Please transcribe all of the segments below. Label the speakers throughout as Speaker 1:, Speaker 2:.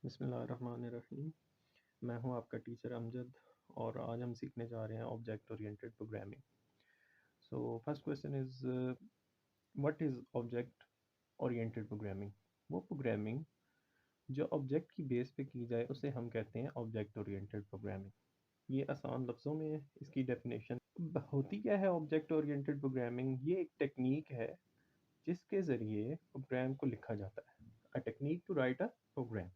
Speaker 1: बिस्मिल्लाहिर्रहमानिर्रहीम। मैं हूं आपका टीचर अमजद और आज हम सीखने जा रहे हैं object oriented programming. So first question is what is object oriented programming. वो प्रोग्रामिंग जो ऑब्जेक्ट की बेस पे की जाए उसे हम कहते हैं ऑब्जेक्ट ओरिएंटेड प्रोग्रामिंग। ये आसान लफ्ज़ों में इसकी डेफिनेशन होती क्या है। ऑब्जेक्ट ओरिएंटेड प्रोग्रामिंग ये एक टेक्निक है जिसके ज़रिए प्रोग्राम को लिखा जाता है। A technique to write a program.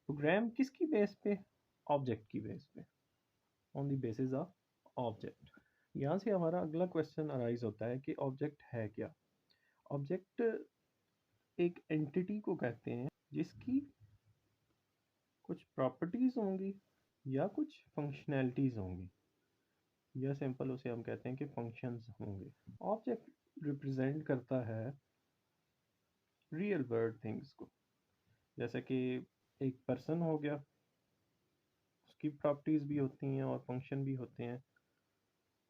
Speaker 1: Program किसकी बेस पे? ऑब्जेक्ट की बेस पे, on the basis of object. यहाँ से हमारा अगला क्वेश्चन अराइज होता है कि ऑब्जेक्ट है क्या। ऑब्जेक्ट एक एंटिटी को कहते हैं जिसकी कुछ प्रॉपर्टीज होंगी या कुछ फंक्शनैलिटीज होंगी, या सिंपल उसे हम कहते हैं कि फंक्शंस होंगे। ऑब्जेक्ट रिप्रेजेंट करता है रियल वर्ल्ड थिंग्स को, जैसे कि एक पर्सन हो गया, उसकी प्रॉपर्टीज भी होती हैं और फंक्शन भी होते हैं।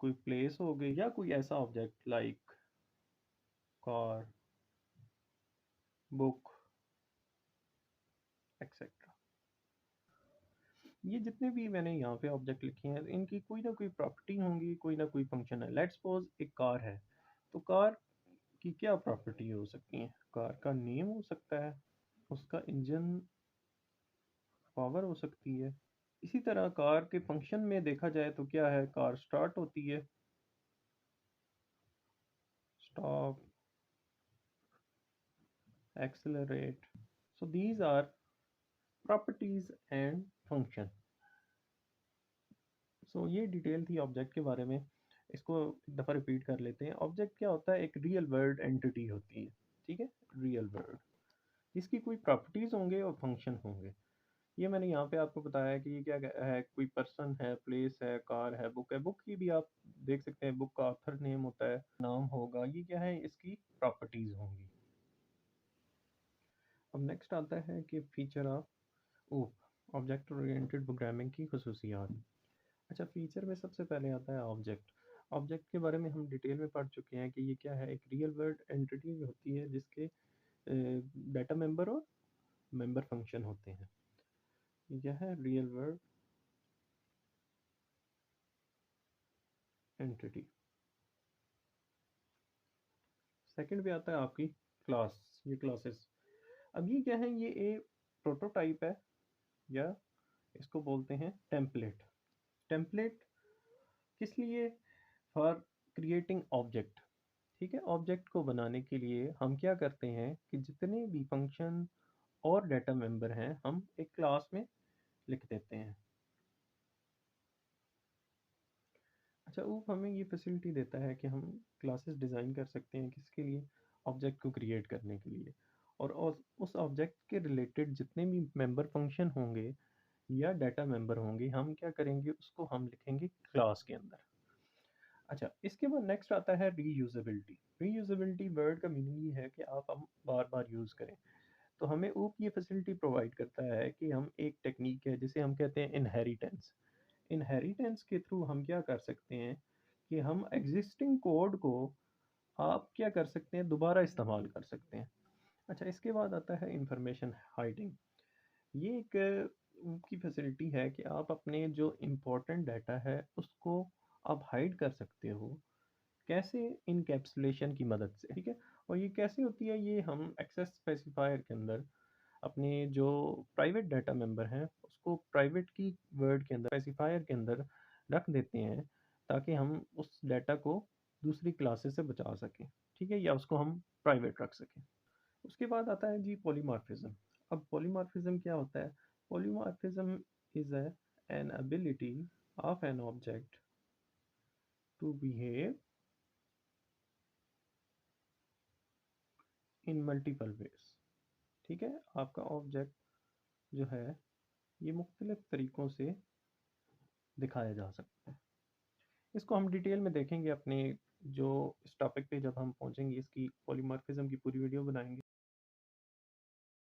Speaker 1: कोई प्लेस हो गई या कोई ऐसा object like car, book, etcetera. ये जितने भी मैंने यहाँ पे ऑब्जेक्ट लिखे हैं इनकी कोई ना कोई प्रॉपर्टी होंगी, कोई ना कोई फंक्शन है। लेट्स सपोज एक कार है, तो कार की क्या प्रॉपर्टी हो सकती है? कार का नेम हो सकता है, उसका इंजन पावर हो सकती है। इसी तरह कार के फंक्शन में देखा जाए तो क्या है, कार स्टार्ट होती है, stop, accelerate. So these are properties and function. So ये डिटेल थी ऑब्जेक्ट के बारे में। इसको एक दफ़ा रिपीट कर लेते हैं। ऑब्जेक्ट क्या होता है? एक रियल वर्ल्ड एंटिटी होती है, ठीक है, रियल वर्ल्ड, जिसकी कोई प्रॉपर्टीज़ होंगे और फंक्शन होंगे। ये मैंने यहाँ पे आपको बताया कि ये क्या है, कोई पर्सन है, प्लेस है, कार है, बुक है। बुक की भी आप देख सकते हैं, बुक का ऑथर नेम होता है, नाम होगा। ये क्या है, इसकी प्रॉपर्टीज़ होंगी। अब नेक्स्ट आता है कि feature of object oriented programming की खसूसियात। अच्छा, फीचर में सबसे पहले आता है ऑब्जेक्ट। ऑब्जेक्ट के बारे में हम डिटेल में पढ़ चुके हैं कि ये क्या है, एक रियल वर्ल्ड एंटिटी होती है जिसके डाटा मेंबर और मेंबर फंक्शन होते हैं। यह है रियल वर्ल्ड एंटिटी। सेकंड पे आता है आपकी क्लास, ये क्लासेस। अब ये क्या है, ये एक प्रोटोटाइप है या इसको बोलते हैं टेम्पलेट। टेम्पलेट किस लिए? For creating object. ठीक है, ऑब्जेक्ट को बनाने के लिए हम क्या करते हैं कि जितने भी फंक्शन और डाटा मेंबर हैं हम एक क्लास में लिख देते हैं। अच्छा, ऊप हमें ये फैसिलिटी देता है कि हम क्लासेस डिज़ाइन कर सकते हैं किसके लिए? ऑब्जेक्ट को क्रिएट करने के लिए। और उस ऑब्जेक्ट के रिलेटेड जितने भी मेंबर फंक्शन होंगे या डाटा मेंबर होंगे, हम क्या करेंगे, उसको हम लिखेंगे क्लास के अंदर। अच्छा, इसके बाद नेक्स्ट आता है रीयूजेबिलिटी। रीयूजेबिलिटी वर्ड का मीनिंग ये है कि आप हम बार बार यूज़ करें। तो हमें ऊप ये फैसिलिटी प्रोवाइड करता है कि हम एक टेक्निक है जिसे हम कहते हैं इनहेरिटेंस। इनहेरिटेंस के थ्रू हम क्या कर सकते हैं कि हम एग्जिस्टिंग कोड को आप क्या कर सकते हैं, दोबारा इस्तेमाल कर सकते हैं। अच्छा, इसके बाद आता है इंफॉर्मेशन हाइडिंग। ये एक की फैसिलिटी है कि आप अपने जो इम्पोर्टेंट डाटा है उसको आप हाइड कर सकते हो। कैसे? इनकैप्सुलेशन की मदद से, ठीक है। और ये कैसे होती है, ये हम एक्सेस स्पेसिफायर के अंदर अपने जो प्राइवेट डाटा मेंबर हैं उसको प्राइवेट की वर्ड के अंदर, स्पेसिफायर के अंदर रख देते हैं ताकि हम उस डाटा को दूसरी क्लासेस से बचा सकें, ठीक है, या उसको हम प्राइवेट रख सकें। उसके बाद आता है जी पॉलीमॉर्फिज्म। अब पॉलीमॉर्फिज्म क्या होता है? Polymorphism is an ability of an object to behave in multiple ways. ठीक है, आपका ऑब्जेक्ट जो है ये मुख्तलिफ तरीक़ों से दिखाया जा सकता है। इसको हम डिटेल में देखेंगे अपने जो इस टॉपिक पे जब हम पहुंचेंगे, इसकी पॉलीमॉर्फिज्म की पूरी वीडियो बनाएंगे।